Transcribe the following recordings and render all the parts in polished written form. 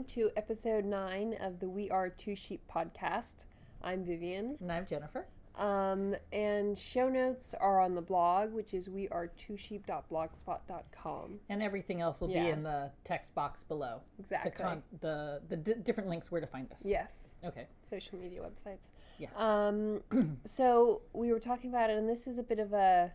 To episode 9 of the We Are Two Sheep podcast. I'm Vivian. And I'm Jennifer. And show notes are on the blog, which is wearetwosheep.blogspot.com. And everything else will be in the text box below. Exactly. The different links where to find us. Yes. Okay. Social media websites. Yeah. So we were talking about it, and this is a bit of a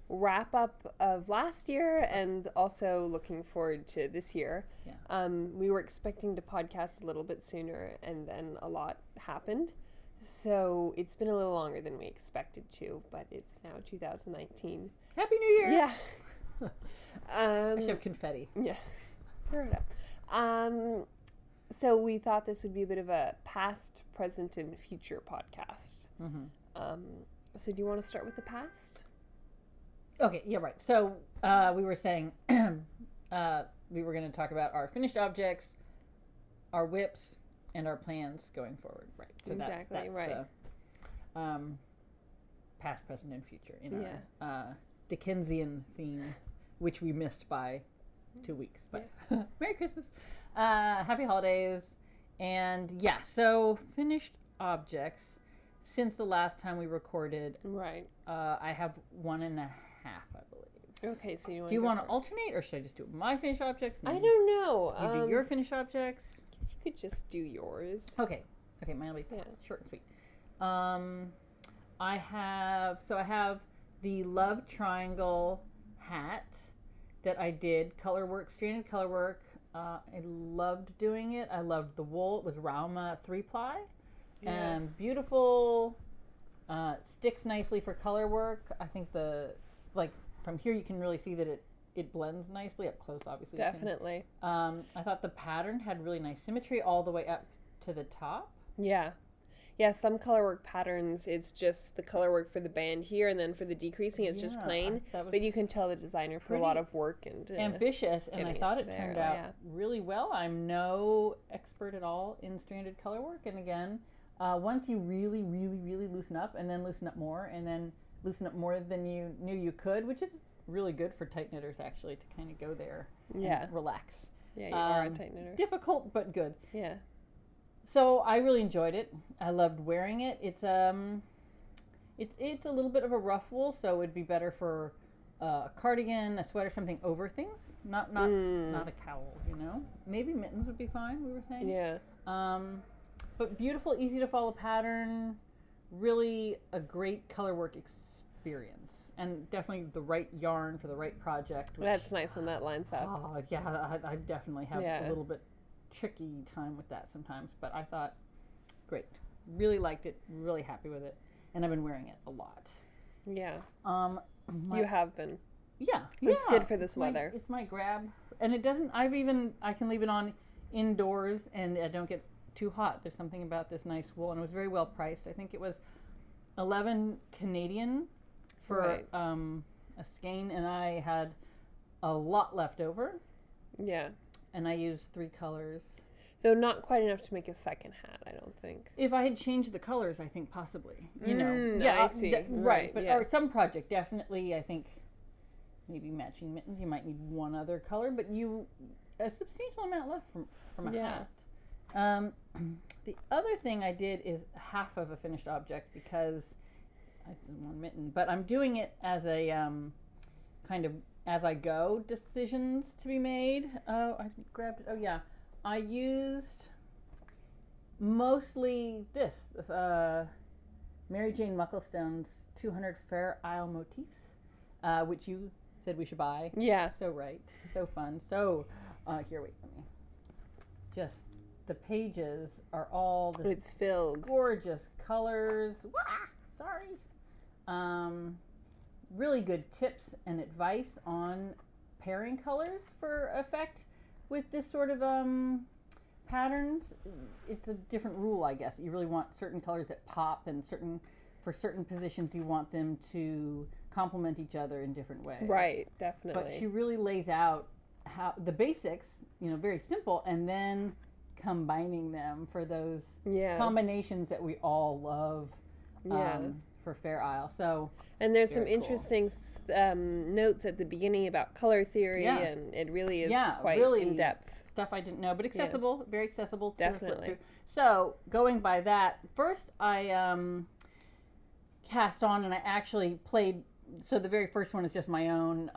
wrap up of last year and also looking forward to this year. Yeah. We were expecting to podcast a little bit sooner, and then a lot happened. So it's been a little longer than we expected to, but it's now 2019. Happy New Year! Yeah. I should have confetti. Yeah. Throw it up. So we thought this would be a bit of a past, present, and future podcast. Mm-hmm. So do you want to start with the past? Okay, yeah, right. So we were saying we were going to talk about our finished objects, our whips, and our plans going forward. Right. So exactly, that's right. The past, present, and future in our Dickensian theme, which we missed by 2 weeks. But Merry Christmas. Happy holidays. And so finished objects. Since the last time we recorded, right. I have 1.5, I believe. Okay, so do you want to alternate, or should I just do my finished objects? I don't know. You do your finished objects. I guess you could just do yours. Okay, mine will be short and sweet. I have the Love Triangle hat that I did stranded color work. I loved doing it. I loved the wool. It was Rauma 3-ply. And beautiful, sticks nicely for color work. I think from here you can really see that it blends nicely. Up close, obviously. Definitely. I thought the pattern had really nice symmetry all the way up to the top. Yeah. Yeah, some color work patterns, it's just the color work for the band here, and then for the decreasing, it's just plain. But you can tell the designer put a lot of work into ambitious, and I thought it turned out really well. I'm no expert at all in stranded color work, and again, once you really, really, really loosen up, and then loosen up more, and then loosen up more than you knew you could, which is really good for tight knitters, actually, to kind of go there and relax. Yeah, you are a tight knitter. Difficult, but good. Yeah. So I really enjoyed it. I loved wearing it. It's a little bit of a rough wool, so it'd be better for a cardigan, a sweater, something over things. Not a cowl, Maybe mittens would be fine, we were saying. Yeah. But beautiful, easy to follow pattern, really a great color work experience, and definitely the right yarn for the right project. That's nice when that lines up. Oh, yeah, I definitely have a little bit tricky time with that sometimes, but I thought, great. Really liked it, really happy with it, and I've been wearing it a lot. Yeah. You have been. Yeah. It's good for this weather. It's my grab, and it doesn't, I can leave it on indoors, and I don't get too hot. There's something about this nice wool, and it was very well priced. I think it was 11 Canadian for a skein, and I had a lot left over. Yeah. And I used 3 colors. Though not quite enough to make a second hat, I don't think. If I had changed the colors, I think possibly. I see. Right. But or some project, definitely, I think maybe matching mittens, you might need one other color, but a substantial amount left from a hat. The other thing I did is half of a finished object because it's one mitten, but I'm doing it as a kind of as I go decisions to be made. Oh, I grabbed it. Oh yeah, I used mostly this Mary Jane Mucklestone's 200 Fair Isle motifs, which you said we should buy. Yeah. So right, so fun. So here, wait, let me just. The pages are all this it's filled gorgeous colors. Sorry. Really good tips and advice on pairing colors for effect with this sort of patterns. It's a different rule, I guess. You really want certain colors that pop, and for certain positions you want them to complement each other in different ways. Right, definitely. But she really lays out how the basics, very simple, and then combining them for those combinations that we all love for Fair Isle. So, and there's some very cool. interesting notes at the beginning about color theory, Yeah. and it really is quite really in depth. Stuff I didn't know, but accessible, very accessible. To flip Definitely. through. So, going by that, first I cast on and I actually played. So the very first one is just my own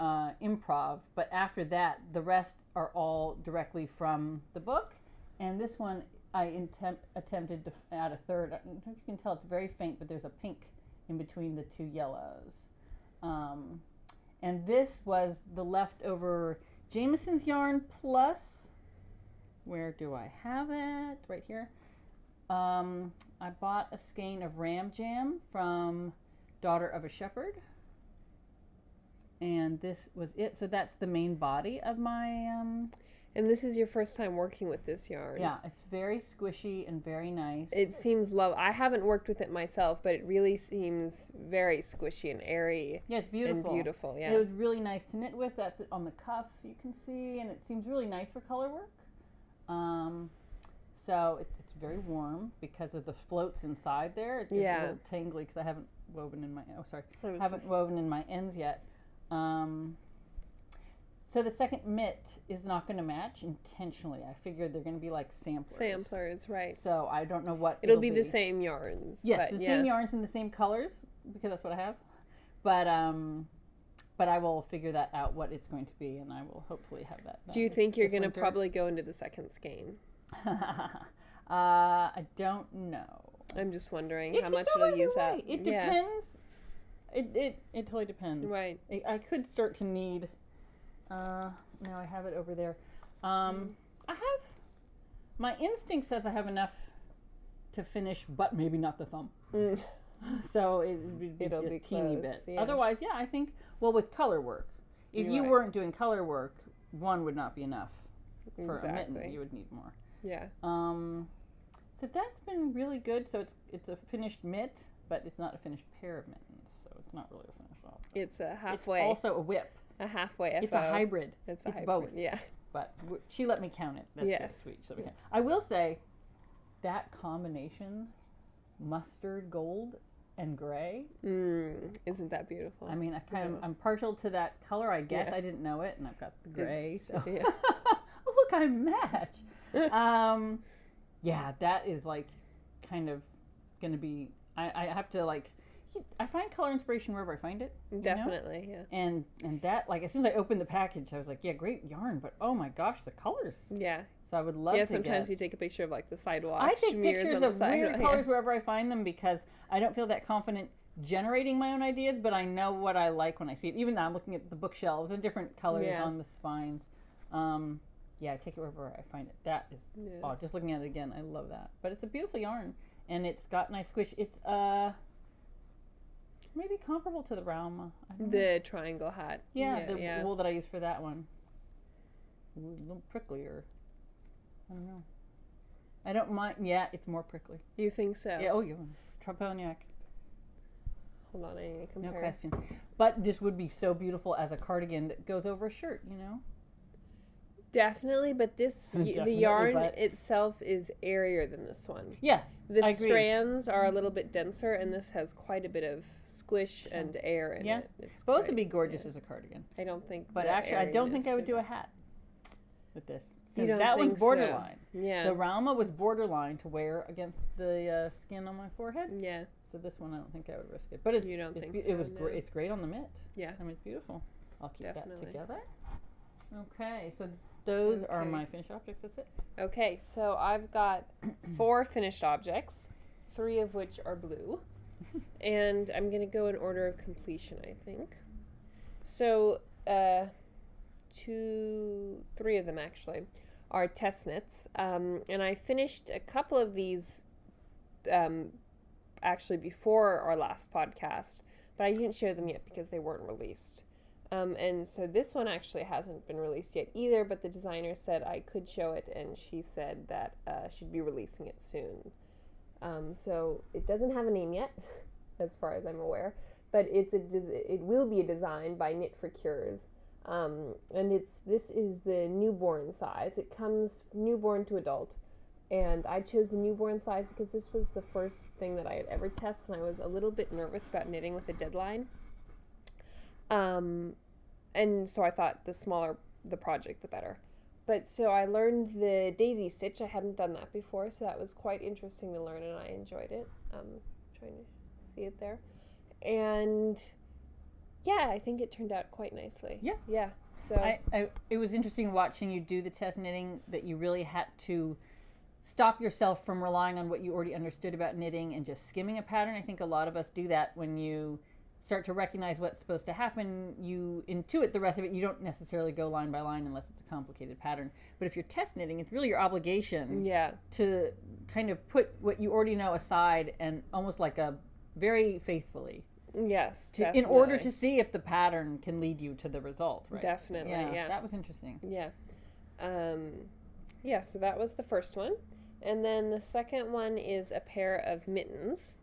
improv, but after that, the rest are all directly from the book. And this one, I attempted to add a third. I don't know if you can tell, it's very faint, but there's a pink in between the two yellows. And this was the leftover Jameson's yarn plus, where do I have it? Right here. I bought a skein of Ram Jam from Daughter of a Shepherd. And this was it. So that's the main body of my... And this is your first time working with this yarn. Yeah, it's very squishy and very nice. It seems I haven't worked with it myself, but it really seems very squishy and airy. Yeah, it's beautiful. And beautiful, yeah. It was really nice to knit with. That's it on the cuff, you can see. And it seems really nice for color work. So it's very warm because of the floats inside there. It's a little tangly because I haven't woven in my... Oh, sorry. Woven in my ends yet. So the second mitt is not going to match intentionally. I figured they're going to be like samplers. Samplers, right. So I don't know what it'll be. The same yarns. Yes, the same yarns and the same colors because that's what I have. But I will figure that out what it's going to be, and I will hopefully have that done. Do you think you're going to probably go into the second skein? I don't know. I'm just wondering how much it'll use up. It depends. It totally depends. Right. I could start to need... now I have it over there. I have... My instinct says I have enough to finish, but maybe not the thumb. So it'll be a teeny bit. Yeah. Otherwise, I think, well, with color work, if you weren't doing color work, one would not be enough. For a mitten, you would need more. Yeah. So that's been really good. So it's a finished mitt, but it's not a finished pair of mittens. So it's not really a finished object. It's a halfway. It's also a whip. A halfway FO. It's a hybrid. It's hybrid. Both. Yeah. But she let me count it. That's yes. Sweet. So I will say that combination, mustard gold and gray. Isn't that beautiful? I mean, I'm partial to that color. I guess I didn't know it, and I've got the gray. So oh, look, I match. That is like kind of going to be. I have to like. I find color inspiration wherever I find it. Definitely, yeah. And that, like, as soon as I opened the package, I was like, yeah, great yarn, but oh my gosh, the colors. Yeah. So I would love to sometimes you take a picture of like the sidewalk. I take pictures of weird colors wherever I find them because I don't feel that confident generating my own ideas, but I know what I like when I see it. Even now I'm looking at the bookshelves and different colors on the spines. I take it wherever I find it. That is, just looking at it again, I love that. But it's a beautiful yarn, and it's got nice squish. It's, maybe comparable to the Rauma. The triangle hat. The wool that I used for that one. A little pricklier. I don't know. I don't mind. Yeah, it's more prickly. You think so? Yeah. Oh, you Troponiac. Hold on, I need to compare. No question. But this would be so beautiful as a cardigan that goes over a shirt. Definitely, but the yarn itself is airier than this one. Yeah. The strands are a little bit denser, and this has quite a bit of squish and air in it. It's both would be gorgeous as a cardigan. I don't think. But actually, I don't think I would do a hat with this. So you don't that think one's borderline. So. Yeah. The Rauma was borderline to wear against the skin on my forehead. Yeah. So this one, I don't think I would risk it. But you don't think so? It was great. It's great on the mitt. Yeah. I mean, it's beautiful. I'll keep that together. Okay, so those are my finished objects. That's it. Okay, so I've got 4 finished objects, 3 of which are blue, and I'm going to go in order of completion, I think. So 3 of them actually are test knits, and I finished a couple of these actually before our last podcast, but I didn't share them yet because they weren't released. And so this one actually hasn't been released yet either, but the designer said I could show it, and she said that she'd be releasing it soon. So it doesn't have a name yet, as far as I'm aware, but it will be a design by Knit for Cures, and this is the newborn size. It comes newborn to adult, And I chose the newborn size because this was the first thing that I had ever tested, and I was a little bit nervous about knitting with a deadline. And so I thought the smaller the project, the better. But so I learned the daisy stitch. I hadn't done that before, so that was quite interesting to learn, and I enjoyed it. Trying to see it there. And yeah, I think it turned out quite nicely. Yeah. Yeah. So it was interesting watching you do the test knitting, that you really had to stop yourself from relying on what you already understood about knitting and just skimming a pattern. I think a lot of us do that. When you start to recognize what's supposed to happen, you intuit the rest of it. You don't necessarily go line by line unless it's a complicated pattern. But if you're test knitting, it's really your obligation to kind of put what you already know aside, and almost like a very faithfully. Yes, in order to see if the pattern can lead you to the result, right? Definitely, yeah. That was interesting. Yeah. Yeah, so that was the first one. And then the second one is a pair of mittens.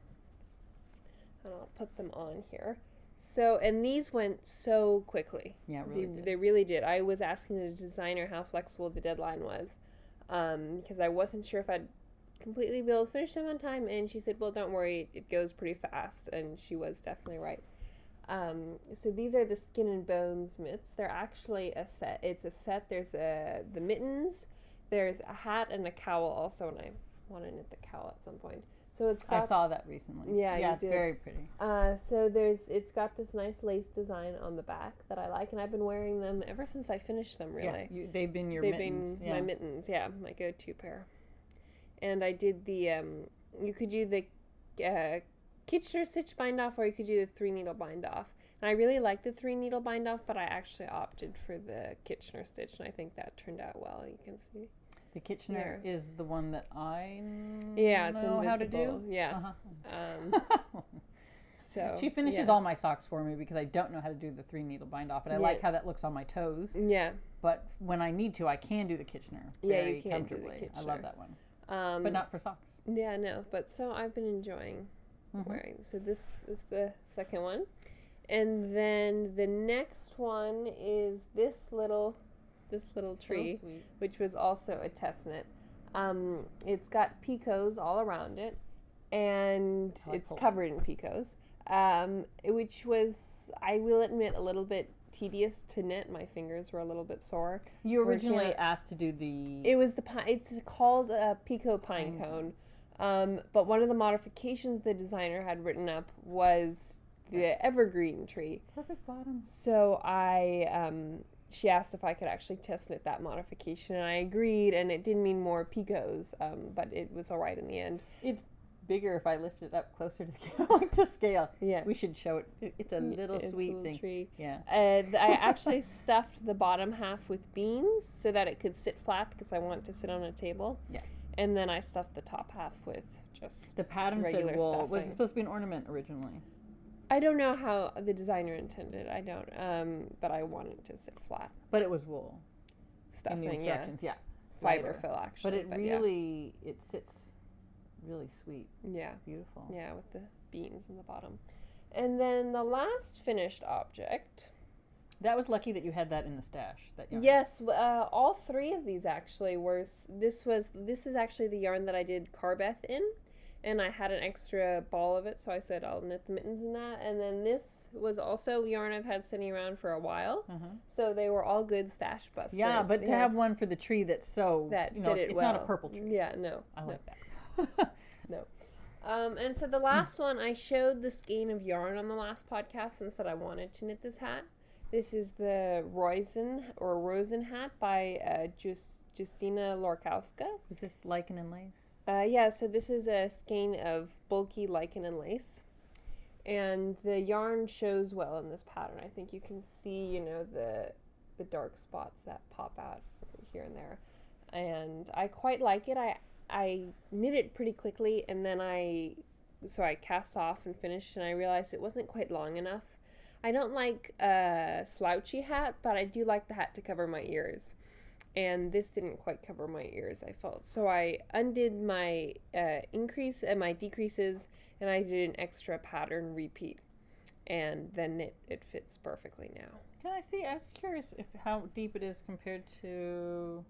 And I'll put them on here. So, and these went so quickly. Yeah, they really did. I was asking the designer how flexible the deadline was, because I wasn't sure if I'd completely be able to finish them on time, and she said, well, don't worry, it goes pretty fast, and she was definitely right. So these are the Skin and Bones mitts. They're actually a set. It's a set. There's the mittens, there's a hat and a cowl also, and I want to knit the cowl at some point. So it's got, I saw that recently. Yeah, you it's did. Very pretty. So it's got this nice lace design on the back that I like, and I've been wearing them ever since I finished them, really. Yeah, they've been your mittens. My mittens, yeah, my go-to pair. And I did the, you could do the Kitchener stitch bind off, or you could do the 3-needle bind off. And I really like the 3-needle bind off, but I actually opted for the Kitchener stitch, and I think that turned out well. You can see. The Kitchener is the one that I it's know invisible. How to do. Yeah. So she finishes all my socks for me because I don't know how to do the 3-needle bind off, and I like how that looks on my toes. Yeah. But when I need to, I can do the Kitchener. You can comfortably. do the Kitchener. I love that one. But not for socks. Yeah, no. But so I've been enjoying wearing. So this is the second one. And then the next one is this little tree, so which was also a test knit. It's got picots all around it, and it's covered in picots, which was, I will admit, a little bit tedious to knit. My fingers were a little bit sore. You originally asked to do the... It was it's called a picot pine cone, but one of the modifications the designer had written up was the evergreen tree. Perfect bottom. So she asked if I could actually test knit that modification, and I agreed, and it did mean more picots, but it was all right in the end. It's bigger if I lift it up closer to scale. Yeah. We should show it. It's a little sweet thing. Tree. Yeah. I actually stuffed the bottom half with beans so that it could sit flat because I want to sit on a table. Yeah. And then I stuffed the top half with just the pattern regular said wool. stuffing. Was it supposed to be an ornament originally? I don't know how the designer intended. I don't. But I wanted to sit flat. But it was wool. Stuffing, in the instructions, yeah. Fiber fill, actually. But it it sits really sweet. Yeah. Beautiful. Yeah, with the beans in the bottom. And then the last finished object. That was lucky that you had that in the stash. That yarn. Yes, all three of these actually were. This is actually the yarn that I did Carbeth in. And I had an extra ball of it, so I said I'll knit the mittens in that. And then this was also yarn I've had sitting around for a while. So they were all good stash busters. Yeah, but to have one for the tree that's so... That fit it it's well. Not a purple tree. Yeah, no. I like that. No. And so the last one, I showed the skein of yarn on the last podcast and said I wanted to knit this hat. This is the Rosen hat by Justina Lorkowska. Was this lichen and lace? Yeah, so this is a skein of bulky lichen and lace. And the yarn shows well in this pattern. I think you can see, the dark spots that pop out here and there. And I quite like it. I knit it pretty quickly, and then I cast off and finished, and I realized it wasn't quite long enough. I don't like a slouchy hat, but I do like the hat to cover my ears. And this didn't quite cover my ears, I felt. So I undid my increase and my decreases, and I did an extra pattern repeat. And then it fits perfectly now. Can I see? I was curious how deep it is compared to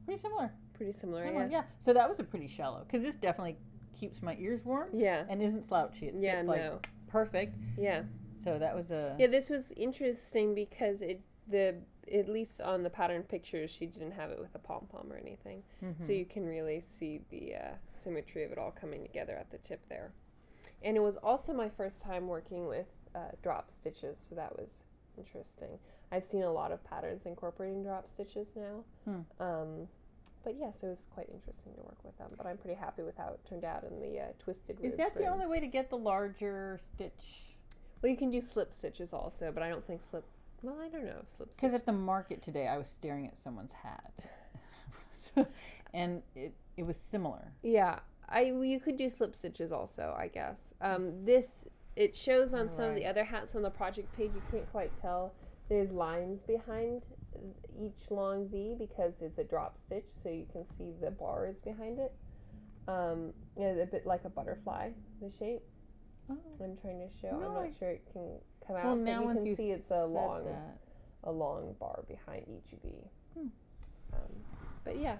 Pretty similar. Pretty similar, Similar, yeah. So that was a pretty shallow, because this definitely keeps my ears warm. Yeah. And isn't slouchy. It sits like perfect. Yeah. So that was a... Yeah, this was interesting because at least on the pattern pictures, she didn't have it with a pom-pom or anything. So you can really see the symmetry of it all coming together at the tip there. And it was also my first time working with drop stitches, so that was interesting. I've seen a lot of patterns incorporating drop stitches now. But yes, it was quite interesting to work with them. But I'm pretty happy with how it turned out in the twisted Is that the only way to get the larger stitch? Well, you can do slip stitches also, but I don't think well, I don't know if slip stitch. Because at the market today, I was staring at someone's hat. And it was similar. Yeah, you could do slip stitches also, I guess. It shows on some of the other hats on the project page, you can't quite tell. There's lines behind each long V because it's a drop stitch, so you can see the bars behind it. A bit like a butterfly, the shape. Oh. I'm trying to show. No, I'm not sure it can come out, but you can see it's a long bar behind each V. But yeah.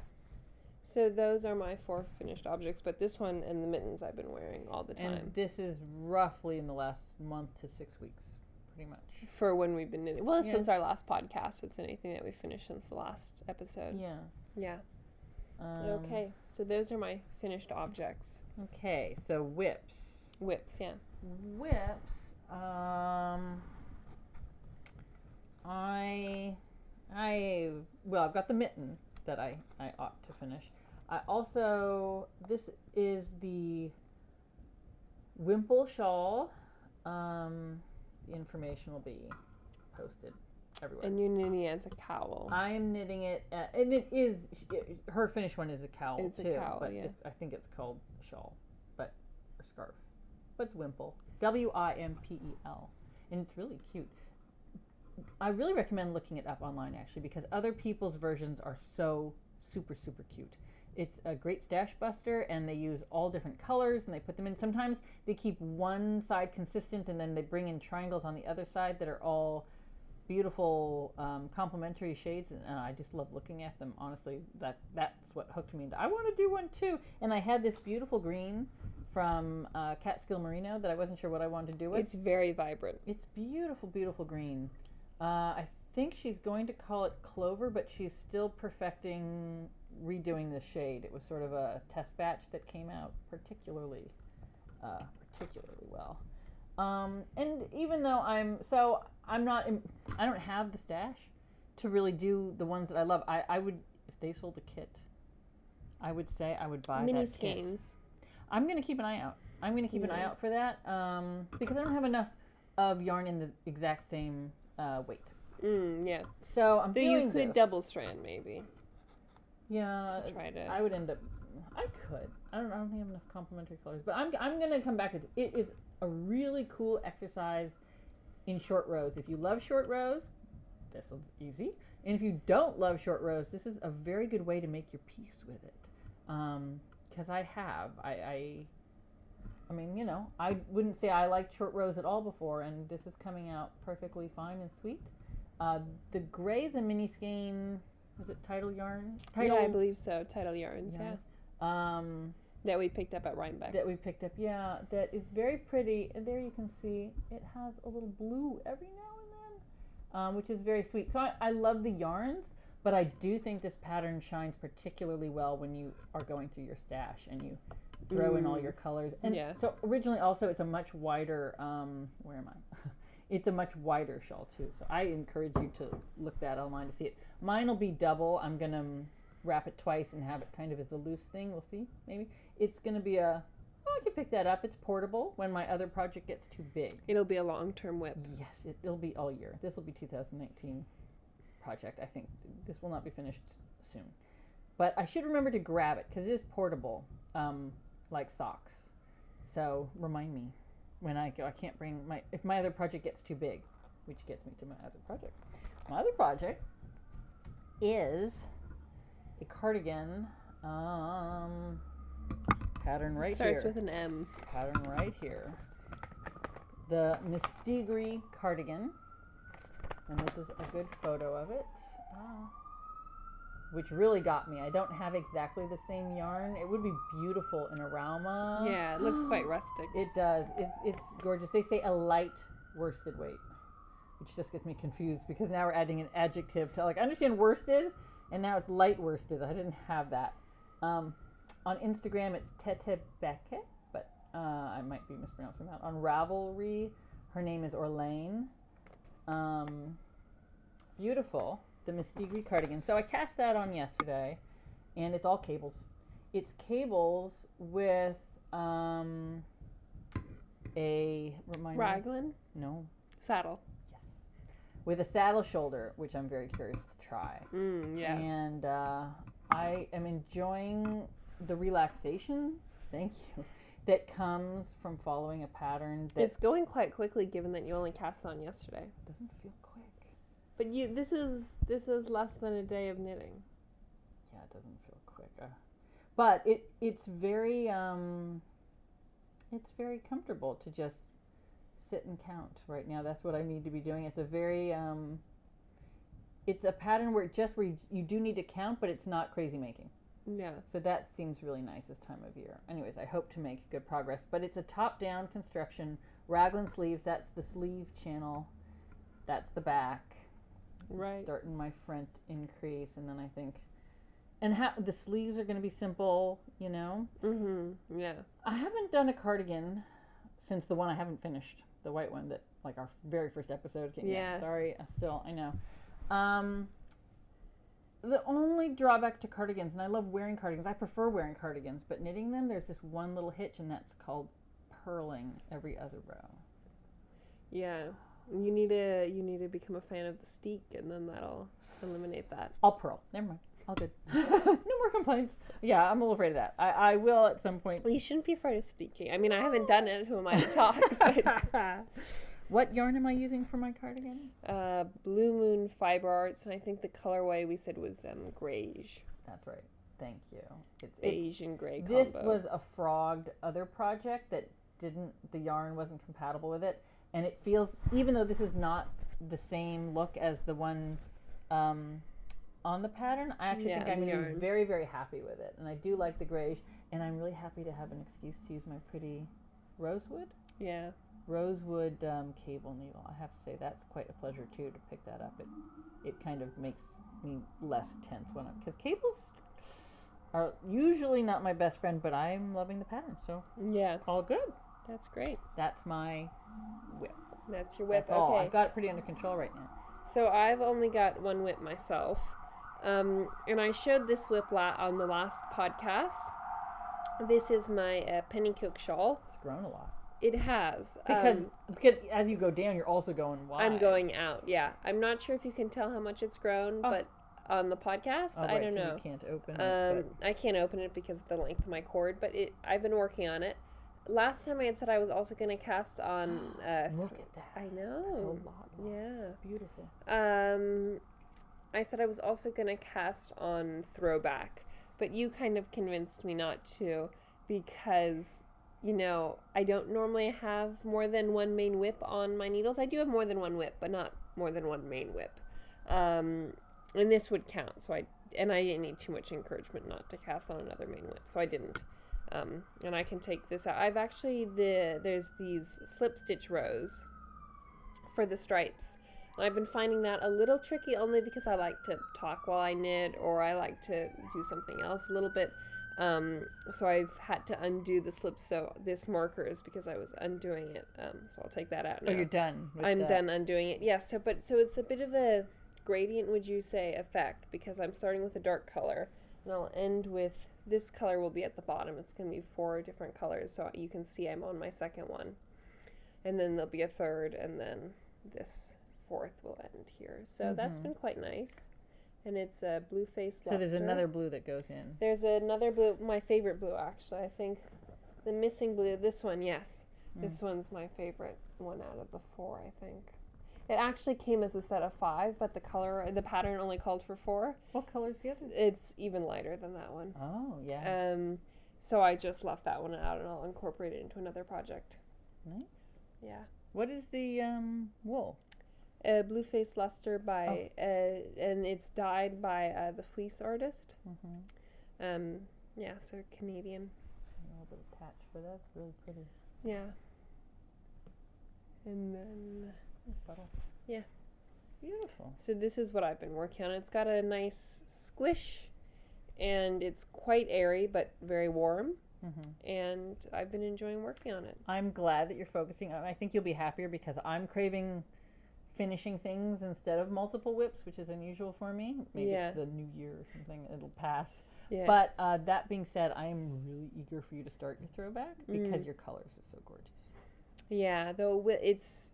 So those are my 4 finished objects, but this one and the mittens I've been wearing all the time. And this is roughly in the last month to 6 weeks, pretty much. For when we've been knitting. Well, since our last podcast, it's anything that we finished since the last episode. Yeah. Yeah. Okay, so those are my finished objects. Okay, so whips. Whips, yeah. Whips, I've got the mitten that I ought to finish. This is the Wimple shawl. The information will be posted everywhere. And you're knitting it as a cowl. I am knitting it, and it is, her finished one is a cowl too. It's a cowl, but I think it's called shawl, or scarf. But it's Wimple. Wimpel. And it's really cute. I really recommend looking it up online, actually, because other people's versions are so super, super cute. It's a great stash buster, and they use all different colors, and they put them in. Sometimes they keep one side consistent, and then they bring in triangles on the other side that are all beautiful complementary shades, and I just love looking at them. Honestly, that's what hooked me into, I want to do one too. And I had this beautiful green from Catskill Merino that I wasn't sure what I wanted to do with. It's very vibrant. It's beautiful, beautiful green. I think she's going to call it Clover, but she's still perfecting redoing this shade. It was sort of a test batch that came out particularly well. And even though I don't have the stash to really do the ones that I love. I would, if they sold a kit, I would say I would buy mini that skeins. kit. I'm going to keep an eye out. I'm going to keep an eye out for that because I don't have enough of yarn in the exact same weight. Yeah. So I'm feeling you could double strand maybe. Yeah. Try to. I would end up. I could. I don't think I have enough complementary colors, but I'm going to come back to it. It is a really cool exercise in short rows. If you love short rows, this is easy. And if you don't love short rows, this is a very good way to make your piece with it. Because I mean, you know, I wouldn't say I liked short rows at all before, and this is coming out perfectly fine and sweet. The gray is a mini skein. Is it Tidal yarn? Yeah, I believe so. Tidal yarns, yeah. That we picked up at Rhinebeck. Yeah. That is very pretty. And there you can see it has a little blue every now and then, which is very sweet. So I love the yarns, but I do think this pattern shines particularly well when you are going through your stash and you throw in all your colors. And so originally also it's a much wider, where am I? It's a much wider shawl too. So I encourage you to look that online to see it. Mine will be double. I'm going to wrap it twice and have it kind of as a loose thing. We'll see, maybe. It's going to be I can pick that up. It's portable when my other project gets too big. It'll be a long-term whip. Yes, it'll be all year. This will be 2019 project, I think. This will not be finished soon. But I should remember to grab it because it is portable, like socks. So remind me when I go. I can't bring if my other project gets too big, which gets me to my other project. My other project is a cardigan. Pattern right here. Starts with an M. Pattern right here. The Mistigri cardigan. And this is a good photo of it. which really got me. I don't have exactly the same yarn. It would be beautiful in Aralma. Yeah, it looks quite rustic. It does. It's gorgeous. They say a light worsted weight, which just gets me confused because now we're adding an adjective to, like, I understand worsted, and now it's light worsted. I didn't have that. On Instagram, it's Tetebeke, but I might be mispronouncing that. On Ravelry, her name is Orlane. Beautiful. The Mistigri cardigan. So I cast that on yesterday, and it's all cables. It's cables with a Raglan? No. Saddle. Yes. With a saddle shoulder, which I'm very curious to try. Yeah. And I am enjoying the relaxation, thank you, that comes from following a pattern that It's going quite quickly given that you only cast on yesterday. doesn't feel quick. But this is less than a day of knitting. Yeah, it doesn't feel quick. But it's very comfortable to just sit and count right now. That's what I need to be doing. It's a very it's a pattern where you do need to count, but it's not crazy making. Yeah. So that seems really nice this time of year. Anyways, I hope to make good progress. But it's a top-down construction. Raglan sleeves, that's the sleeve channel. That's the back. Right. Starting my front increase, and then I think, and the sleeves are going to be simple, you know. Yeah. I haven't done a cardigan since the one I haven't finished, the white one that, like, our very first episode came. Yeah. Sorry, I know. The only drawback to cardigans, and I love wearing cardigans, I prefer wearing cardigans, but knitting them, there's this one little hitch, and that's called purling every other row. Yeah. You need to become a fan of the steek, and then that'll eliminate that. I'll purl. Never mind. All good. No more complaints. Yeah, I'm a little afraid of that. I will at some point. You shouldn't be afraid of steeking. I mean, I haven't done it. Who am I to talk? But what yarn am I using for my cardigan? Blue Moon Fiber Arts, and I think the colorway we said was greige. That's right. Thank you. It's beige and gray combo. This was a frogged other project that the yarn wasn't compatible with it. And it feels, even though this is not the same look as the one on the pattern, I actually think I'm going to be very, very happy with it. And I do like the grayish. And I'm really happy to have an excuse to use my pretty rosewood. Yeah. Rosewood cable needle. I have to say that's quite a pleasure too to pick that up. It kind of makes me less tense because cables are usually not my best friend, but I'm loving the pattern. So yeah, all good. That's great. That's my whip. That's your whip. That's all. Okay. I've got it pretty under control right now. So I've only got one whip myself. And I showed this whip on the last podcast. This is my penny cook shawl. It's grown a lot. It has. Because as you go down, you're also going wide. I'm going out, yeah. I'm not sure if you can tell how much it's grown, but on the podcast, I don't know. You can't open it. I can't open it because of the length of my cord, but I've been working on it. Last time I had said I was also going to cast on... Look at that. I know. That's a lot. Yeah. Beautiful. I said I was also going to cast on throwback, but you kind of convinced me not to because, you know, I don't normally have more than one main whip on my needles. I do have more than one whip, but not more than one main whip. And this would count, so I didn't need too much encouragement not to cast on another main whip, so I didn't. And I can take this out. I've actually, there's these slip stitch rows for the stripes. And I've been finding that a little tricky only because I like to talk while I knit or I like to do something else a little bit. So I've had to undo the this markers because I was undoing it. So I'll take that out now. Oh, you're done with I'm done undoing it. Yeah, so it's a bit of a gradient, would you say, effect because I'm starting with a dark color and I'll end with this color will be at the bottom. It's going to be 4 different colors, so you can see I'm on my second one. And then there'll be a third, and then this 4th will end here. So that's been quite nice. And it's a blue face luster. So there's another blue that goes in. There's another blue, my favorite blue, actually. I think the missing blue, this one, yes. This one's my favorite one out of the 4, I think. It actually came as a set of 5, but the pattern only called for 4. What color's the other? It's even lighter than that one. Oh, yeah. So I just left that one out and I'll incorporate it into another project. Nice. Yeah. What is the wool? Blue Face Luster by, and it's dyed by the Fleece artist. Yeah, so Canadian. A little bit of attached for that. Really pretty. Yeah. And then... subtle. Yeah. Beautiful. So this is what I've been working on. It's got a nice squish, and it's quite airy, but very warm. And I've been enjoying working on it. I'm glad that you're focusing on it. I think you'll be happier because I'm craving finishing things instead of multiple whips, which is unusual for me. Maybe it's the new year or something. It'll pass. Yeah. But that being said, I am really eager for you to start your throwback because your colors are so gorgeous. Yeah, though it's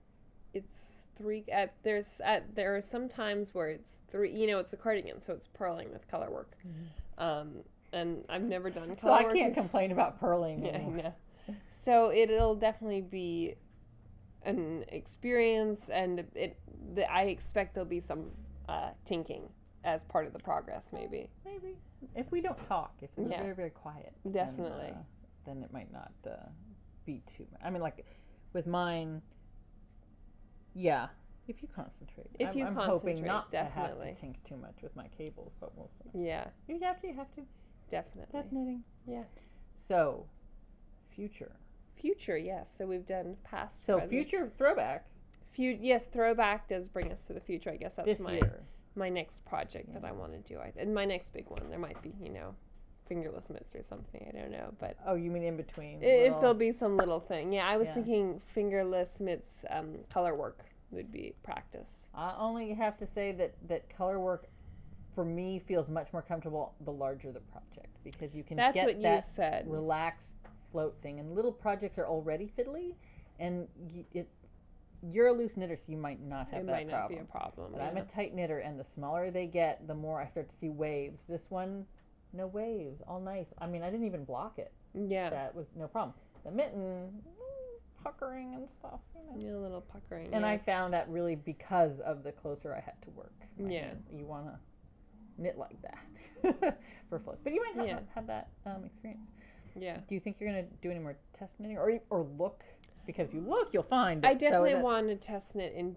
three. There are some times where it's three. You know, it's a cardigan, so it's purling with color work. And I've never done color work. So I can't complain about purling. Yeah, no. So it'll definitely be an experience, and I expect there'll be some tinking as part of the progress, maybe. Maybe. If we don't talk, if we're very, very quiet. Definitely. Then it might not be too much. I mean, like with mine, if you concentrate. I'm hoping not to have to tink too much with my cables, but we'll see. Yeah. You have to. Definitely. That's knitting. Yeah. So, future, yes. So we've done past. So present. Future throwback. Yes, throwback does bring us to the future. I guess that's this year. My next project that I want to do. And my next big one. There might be, fingerless mitts or something. I don't know, but. Oh, you mean in between? If there'll be some little thing. Yeah, I was thinking fingerless mitts, color work would be practice. I only have to say that color work, for me, feels much more comfortable the larger the project because you can get that relaxed float thing. And little projects are already fiddly, and you're a loose knitter, so you might not have that problem. It might not be a problem. But I'm a tight knitter, and the smaller they get, the more I start to see waves. This one, no waves, all nice. I mean, I didn't even block it. Yeah. That was no problem. The mitten, puckering and stuff. Yeah, a little puckering. And I found that really because of the closer I had to work. You want to knit like that for floats. But you might not have that experience. Yeah. Do you think you're going to do any more test knitting or look? Because if you look, you'll find. I definitely want to test knit in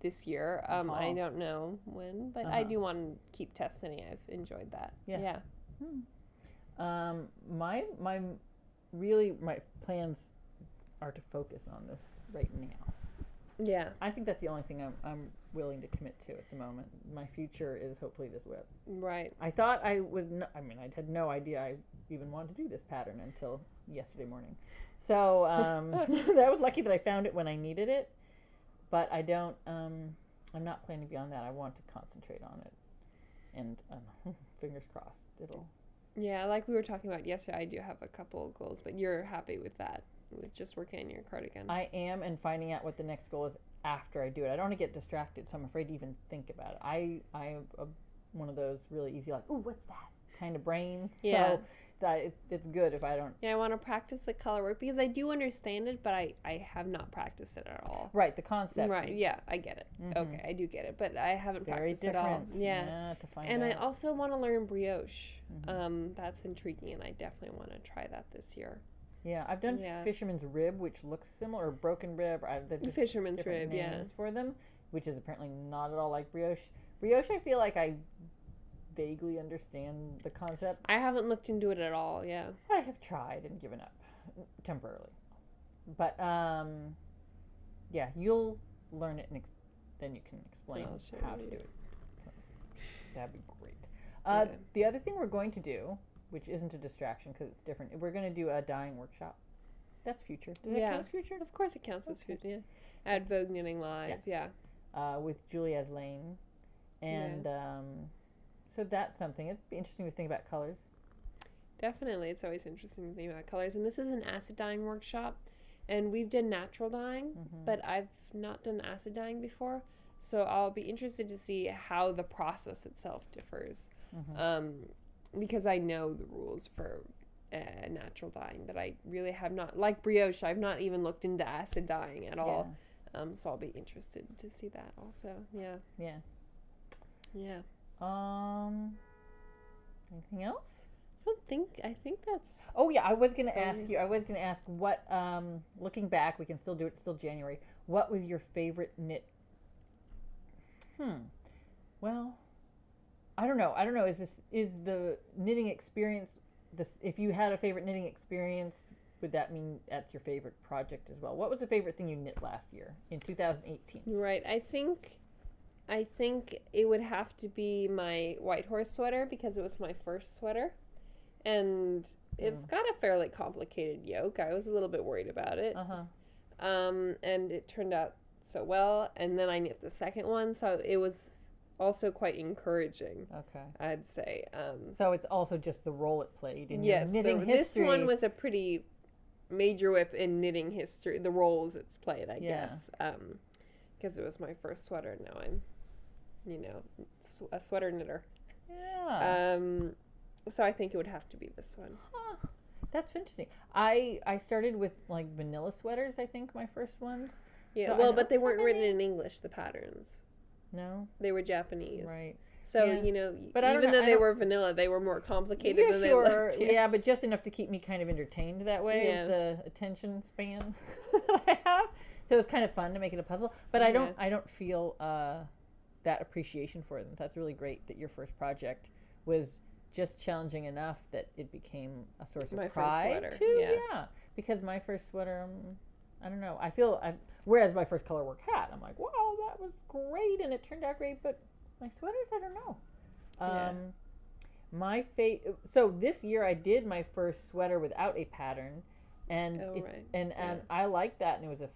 this year. I don't know when, but I do want to keep test knitting. I've enjoyed that. Yeah. My plans are to focus on this right now. Yeah. I think that's the only thing I'm willing to commit to at the moment. My future is hopefully this whip. Right. I thought I had no idea I even wanted to do this pattern until yesterday morning. So that was lucky that I found it when I needed it. But I don't, I'm not planning beyond that. I want to concentrate on it. And fingers crossed, it'll. Yeah, like we were talking about yesterday, I do have a couple of goals, but you're happy with that, with just working on your cardigan. I am, and finding out what the next goal is after I do it. I don't want to get distracted, so I'm afraid to even think about it. I'm one of those really easy, like, ooh, what's that kind of brain. Yeah. So it's good if I don't. Yeah, I want to practice the color work because I do understand it, but I have not practiced it at all. Right, the concept. Right, yeah, I get it. Mm-hmm. Okay, I do get it, but I haven't practiced it at all. Yeah, to find out. I also want to learn brioche. Mm-hmm. That's intriguing, and I definitely want to try that this year. Yeah, I've done fisherman's rib, which looks similar, or broken rib. Fisherman's rib, names for them, which is apparently not at all like brioche. Brioche, I feel like I vaguely understand the concept. I haven't looked into it at all. Yeah, I have tried and given up temporarily, but yeah, you'll learn it and then you can explain how to do it. That'd be great. The other thing we're going to do, which isn't a distraction because it's different, we're going to do a dyeing workshop. That's future. Does that count as future? Of course it counts as future. Yeah. At Vogue Knitting Live. Yeah. With Julie Lane, and so that's something. It'd be interesting to think about colors. Definitely. It's always interesting to think about colors. And this is an acid dyeing workshop. And we've done natural dyeing, but I've not done acid dyeing before. So I'll be interested to see how the process itself differs. Because I know the rules for natural dyeing, but I really have not. Like brioche, I've not even looked into acid dyeing at all. So I'll be interested to see that also. Yeah. Yeah. Yeah. Anything else? I think that's. Oh yeah, I was going to ask you. I was going to ask what. Looking back, we can still do it. It's still January. What was your favorite knit Well, I don't know. Is the knitting experience this? If you had a favorite knitting experience, would that mean that's your favorite project as well? What was the favorite thing you knit last year in 2018? Right. I think it would have to be my White Horse sweater because it was my first sweater. And it's got a fairly complicated yoke. I was a little bit worried about it. And it turned out so well. And then I knit the second one, so it was also quite encouraging. Okay. I'd say. So it's also just the role it played in yes, your knitting history. This one was a pretty major whip in knitting history. The roles it's played, I guess. Because it was my first sweater. And now I'm, a sweater knitter. Yeah. So I think it would have to be this one. Huh. That's interesting. I started with like vanilla sweaters, I think, my first ones. Yeah, so but they weren't written in English, the patterns. No? They were Japanese. Right. So, but even though they were vanilla, they were more complicated than they looked. Yeah, but just enough to keep me kind of entertained that way, with the attention span that I have. So it was kind of fun to make it a puzzle. But I don't feel that appreciation for them. That's really great that your first project was just challenging enough that it became a source of pride too. Yeah, because my first sweater, I don't know. I feel whereas my first colorwork hat, I'm like, wow, that was great, and it turned out great. But my sweaters, I don't know. So this year I did my first sweater without a pattern, and and I liked that, and it was a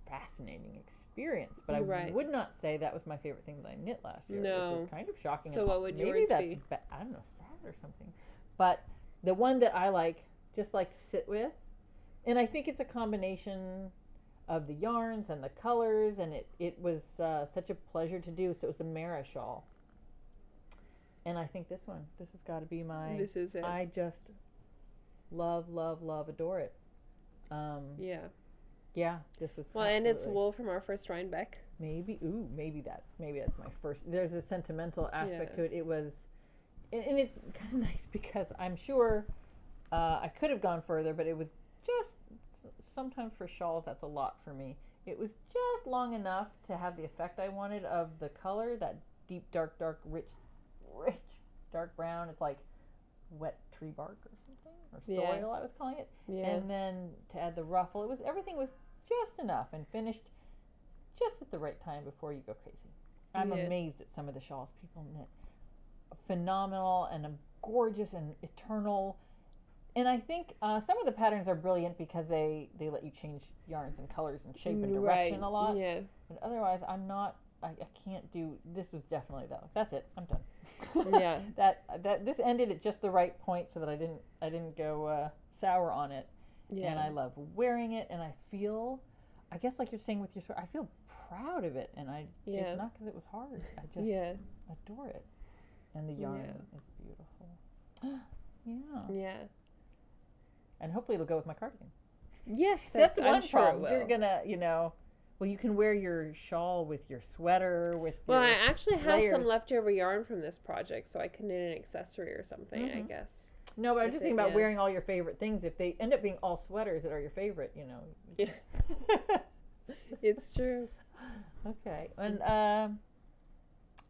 fascinating experience. But I would not say that was my favorite thing that I knit last year, which is kind of shocking. So what would yours be? I don't know, sad or something. But the one that I like to sit with, and I think it's a combination of the yarns and the colors, and it was such a pleasure to do. So it was a Mara shawl, and I think this has got to be my. This is it. I just love, adore it. Yeah, this was and it's wool from our first Rhinebeck. Maybe that's my first. There's a sentimental aspect to it. It was, and it's kind of nice because I'm sure I could have gone further, but it was just sometimes for shawls that's a lot for me. It was just long enough to have the effect I wanted of the color, that deep, dark, rich, dark brown. It's like wet tree bark or something, or soil I was calling it. And then to add the ruffle, everything was just enough and finished just at the right time before you go crazy. I'm amazed at some of the shawls people knit. Phenomenal and gorgeous and eternal. And I think some of the patterns are brilliant because they let you change yarns and colors and shape and direction a lot. Yeah. But otherwise, I can't do. This was definitely that. That's it. I'm done. Yeah. That this ended at just the right point so that I didn't go sour on it. Yeah. And I love wearing it, and I feel, I guess like you're saying with your sweater, I feel proud of it, and it's not because it was hard. I just adore it, and the yarn is beautiful. Yeah. And hopefully it'll go with my cardigan. Yes, that's one I'm sure problem. You're gonna, well, you can wear your shawl with your sweater, I actually have some leftover yarn from this project, so I could knit an accessory or something, I guess. No, but I'm just thinking about wearing all your favorite things. If they end up being all sweaters that are your favorite, Yeah. It's true. Okay. And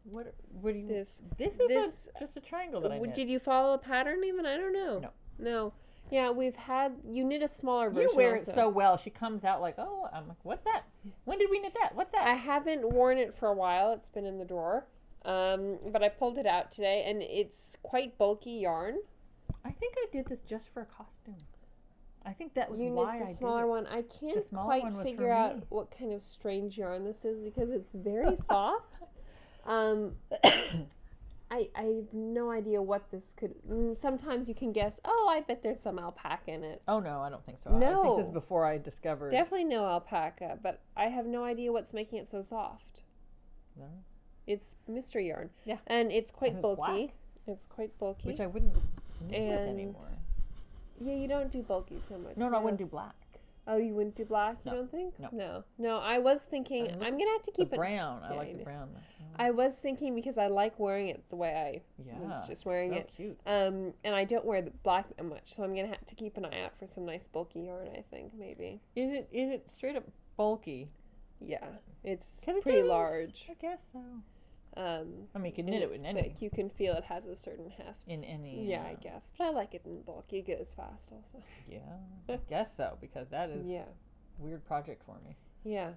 what do you... This is just a triangle that I knit. Did you follow a pattern even? I don't know. No. Yeah, you knit a smaller version. You wear it so well. She comes out like, oh, I'm like, what's that? When did we knit that? What's that? I haven't worn it for a while. It's been in the drawer. But I pulled it out today, and it's quite bulky yarn. I think I did this just for a costume. I think that was why I did it. The smaller one. I can't quite figure out what kind of strange yarn this is because it's very soft. I have no idea what this could... Sometimes you can guess, I bet there's some alpaca in it. Oh, no, I don't think so. No. I think this is before I discovered... Definitely no alpaca, but I have no idea what's making it so soft. No. It's mystery yarn. Yeah. And it's quite bulky. Black. It's quite bulky. Which I wouldn't knit with anymore. Yeah, you don't do bulky so much. No, I wouldn't do black. Oh, you wouldn't do black, you don't think? No. No, I was thinking, I'm going to have to keep it... brown. I like the brown. I was thinking because I like wearing it the way I was just wearing it. Cute. And I don't wear the black that much, so I'm going to have to keep an eye out for some nice bulky yarn, I think, maybe. Is it straight up bulky? Yeah, it's pretty large. I guess so. I mean, you can knit it with anything. Thick. You can feel it has a certain heft. In any. Yeah, I guess. But I like it in bulk. It goes fast also. Yeah, I guess so, because that is a weird project for me. Yeah.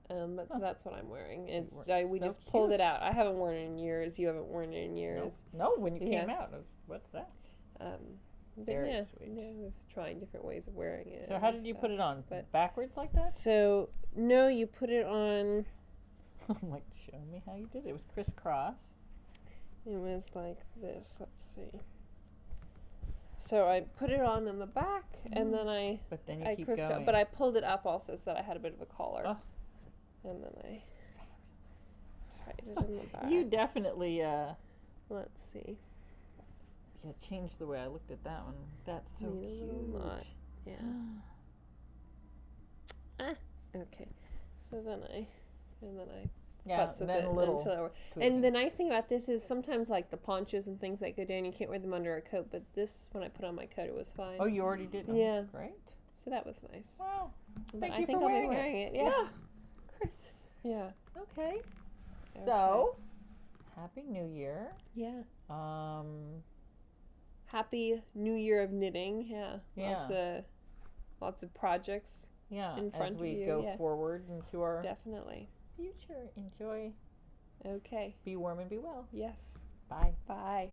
But so that's what I'm wearing. We so just pulled cute. it out. I haven't worn it in years. You haven't worn it in years. No, when you came out. What's that? But Very yeah, sweet. yeah, I was trying different ways of wearing it. So how did you put it on? Backwards like that? So, no, you put it on... Like, show me how you did it. It was crisscross. It was like this. Let's see. So I put it on in the back, and then I... But then you keep going. But I pulled it up also so that I had a bit of a collar. Oh. And then I tied it in the back. You definitely... Let's see. Yeah, changed the way I looked at that one. That's so cute. Yeah. Okay. So then I futz with it until and the nice thing about this is sometimes like the ponchos and things that go down, you can't wear them under a coat, but this, when I put on my coat, it was fine. Oh, you already did? Oh, yeah. Great. So that was nice. Wow. But Thank you I'll for be wearing it. Yeah. Great. Yeah. Okay. So, Happy New Year. Yeah. Happy New Year of knitting. Yeah. Lots of projects. Yeah. In front as we of you, go forward into our future. Enjoy. Okay. Be warm and be well. Yes. Bye. Bye.